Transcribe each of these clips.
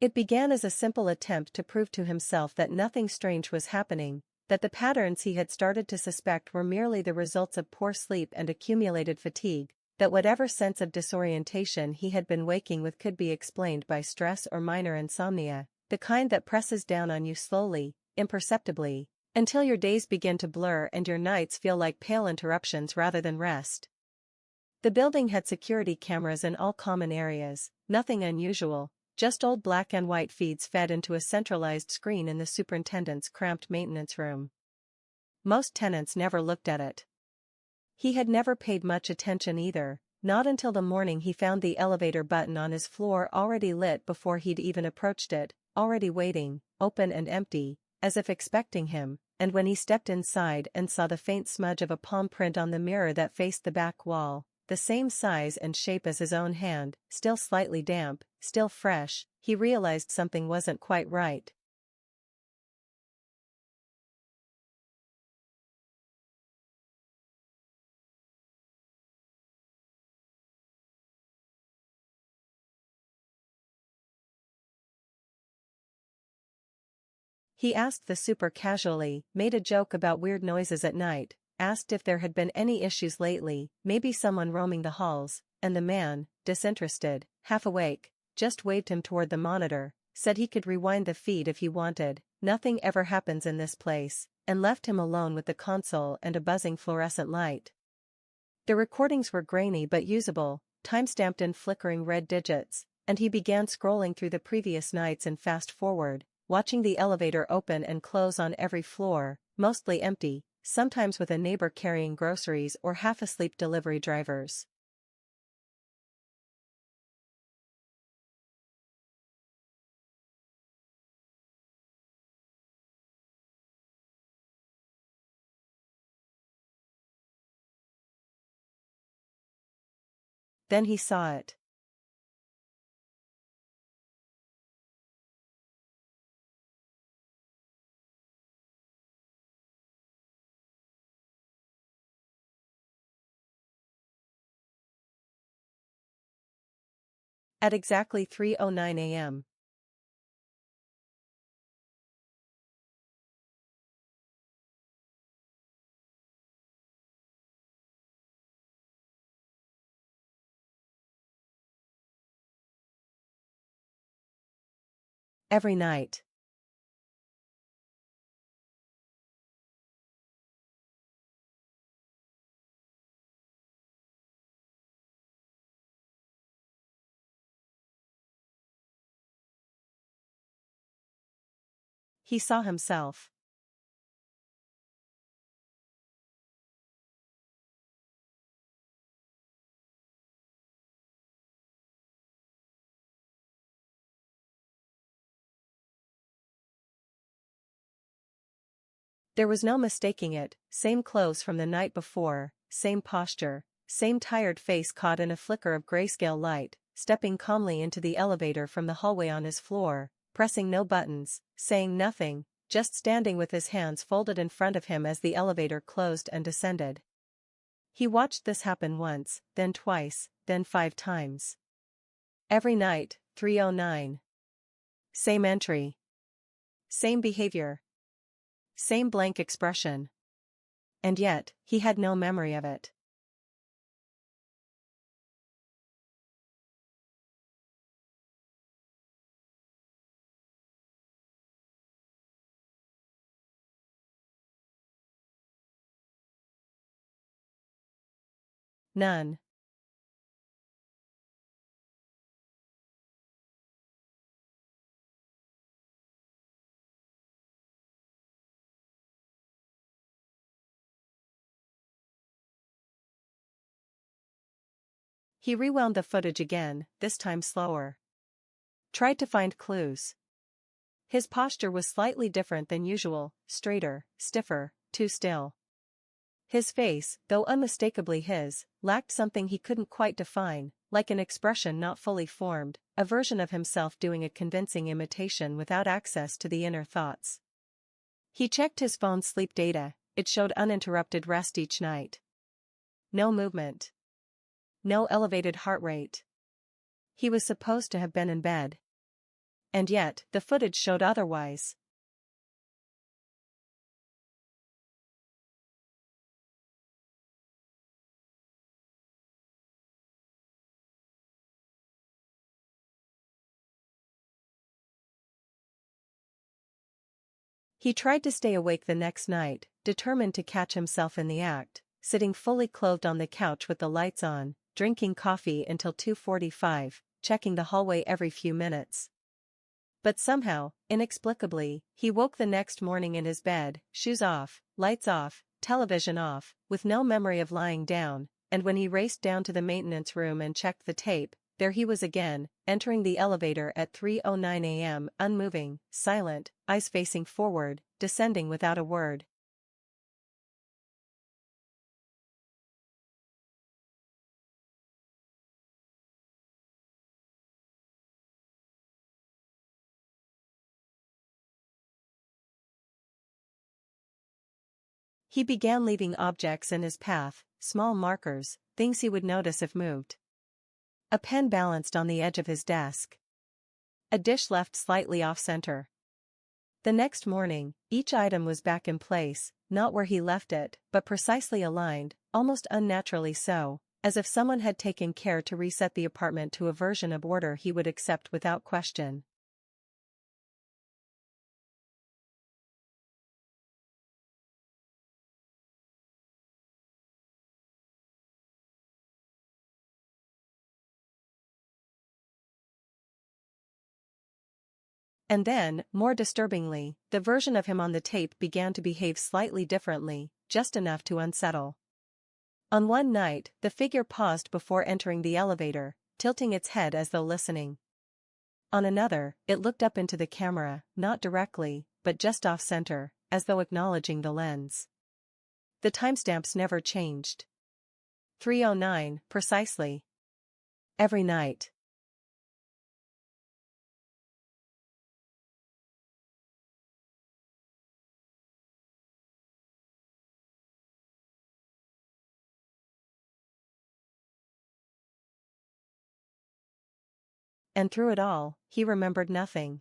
It began as a simple attempt to prove to himself that nothing strange was happening, that the patterns he had started to suspect were merely the results of poor sleep and accumulated fatigue, that whatever sense of disorientation he had been waking with could be explained by stress or minor insomnia, the kind that presses down on you slowly, imperceptibly, until your days begin to blur and your nights feel like pale interruptions rather than rest. The building had security cameras in all common areas, nothing unusual, just old black and white feeds fed into a centralized screen in the superintendent's cramped maintenance room. Most tenants never looked at it. He had never paid much attention either, not until the morning he found the elevator button on his floor already lit before he'd even approached it, already waiting, open and empty, as if expecting him, and when he stepped inside and saw the faint smudge of a palm print on the mirror that faced the back wall, the same size and shape as his own hand, still slightly damp, still fresh, he realized something wasn't quite right. He asked the super casually, made a joke about weird noises at night, asked if there had been any issues lately, maybe someone roaming the halls, and the man, disinterested, half awake, just waved him toward the monitor, said he could rewind the feed if he wanted, nothing ever happens in this place, and left him alone with the console and a buzzing fluorescent light. The recordings were grainy but usable, time-stamped in flickering red digits, and he began scrolling through the previous nights in fast forward, watching the elevator open and close on every floor, mostly empty, sometimes with a neighbor carrying groceries or half-asleep delivery drivers. Then he saw it. At exactly 3:09 a.m. Every night. He saw himself. There was no mistaking it, same clothes from the night before, same posture, same tired face caught in a flicker of grayscale light, stepping calmly into the elevator from the hallway on his floor, pressing no buttons, saying nothing, just standing with his hands folded in front of him as the elevator closed and descended. He watched this happen once, then twice, then 5 times. Every night, 3:09. Same entry. Same behavior. Same blank expression. And yet, he had no memory of it. None. He rewound the footage again, this time slower. Tried to find clues. His posture was slightly different than usual, straighter, stiffer, too still. His face, though unmistakably his, lacked something he couldn't quite define, like an expression not fully formed, a version of himself doing a convincing imitation without access to the inner thoughts. He checked his phone's sleep data, it showed uninterrupted rest each night. No movement. No elevated heart rate. He was supposed to have been in bed. and yet, the footage showed otherwise. He tried to stay awake the next night, determined to catch himself in the act, sitting fully clothed on the couch with the lights on, drinking coffee until 2:45, checking the hallway every few minutes. But somehow, inexplicably, he woke the next morning in his bed, shoes off, lights off, television off, with no memory of lying down, and when he raced down to the maintenance room and checked the tape, there he was again, entering the elevator at 3:09 a.m., unmoving, silent, eyes facing forward, descending without a word. He began leaving objects in his path, small markers, things he would notice if moved. A pen balanced on the edge of his desk. A dish left slightly off-center. The next morning, each item was back in place, not where he left it, but precisely aligned, almost unnaturally so, as if someone had taken care to reset the apartment to a version of order he would accept without question. And then, more disturbingly, the version of him on the tape began to behave slightly differently, just enough to unsettle. On one night, the figure paused before entering the elevator, tilting its head as though listening. On another, it looked up into the camera, not directly, but just off-center, as though acknowledging the lens. The timestamps never changed. 3:09, precisely. Every night. And through it all, he remembered nothing.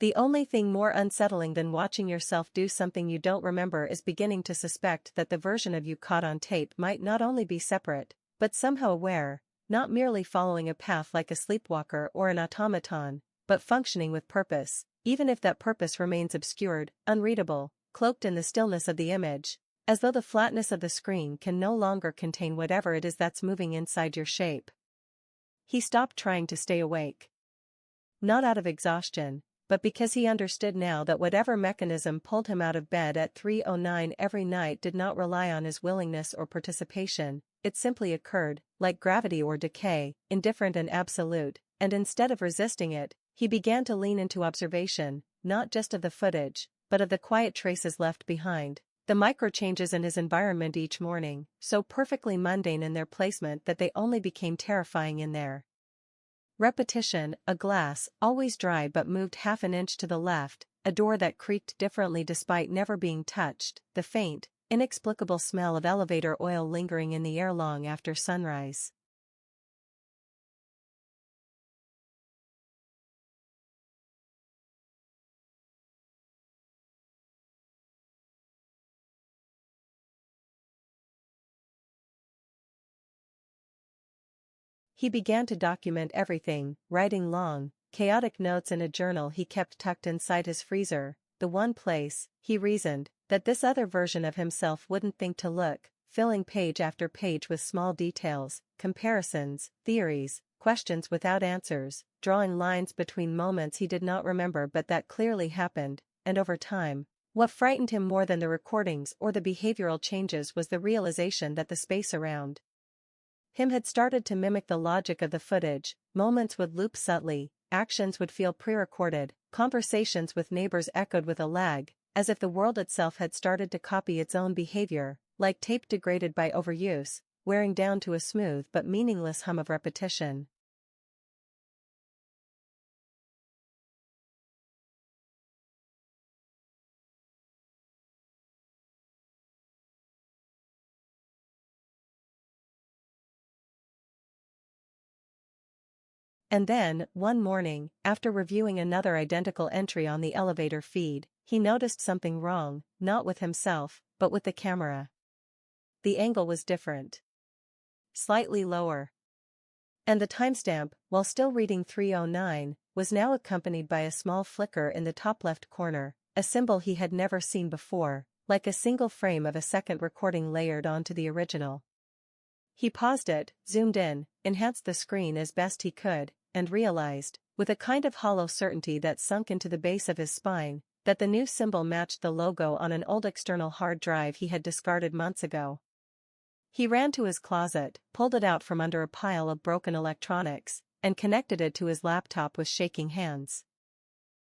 The only thing more unsettling than watching yourself do something you don't remember is beginning to suspect that the version of you caught on tape might not only be separate, but somehow aware, not merely following a path like a sleepwalker or an automaton, but functioning with purpose, even if that purpose remains obscured, unreadable, cloaked in the stillness of the image, as though the flatness of the screen can no longer contain whatever it is that's moving inside your shape. He stopped trying to stay awake. Not out of exhaustion, but because he understood now that whatever mechanism pulled him out of bed at 3:09 every night did not rely on his willingness or participation, it simply occurred, like gravity or decay, indifferent and absolute, and instead of resisting it, he began to lean into observation, not just of the footage, but of the quiet traces left behind, the micro-changes in his environment each morning, so perfectly mundane in their placement that they only became terrifying in their repetition. A glass, always dry but moved half an inch to the left, a door that creaked differently despite never being touched, the faint, inexplicable smell of elevator oil lingering in the air long after sunrise. He began to document everything, writing long, chaotic notes in a journal he kept tucked inside his freezer, the one place, he reasoned, that this other version of himself wouldn't think to look, filling page after page with small details, comparisons, theories, questions without answers, drawing lines between moments he did not remember but that clearly happened, and over time, what frightened him more than the recordings or the behavioral changes was the realization that the space around him had started to mimic the logic of the footage. Moments would loop subtly, actions would feel pre-recorded, conversations with neighbors echoed with a lag, as if the world itself had started to copy its own behavior, like tape degraded by overuse, wearing down to a smooth but meaningless hum of repetition. And then, one morning, after reviewing another identical entry on the elevator feed, he noticed something wrong, not with himself, but with the camera. The angle was different. Slightly lower. And the timestamp, while still reading 3:09, was now accompanied by a small flicker in the top left corner, a symbol he had never seen before, like a single frame of a second recording layered onto the original. He paused it, zoomed in, enhanced the screen as best he could, and realized, with a kind of hollow certainty that sunk into the base of his spine, that the new symbol matched the logo on an old external hard drive he had discarded months ago. He ran to his closet, pulled it out from under a pile of broken electronics, and connected it to his laptop with shaking hands.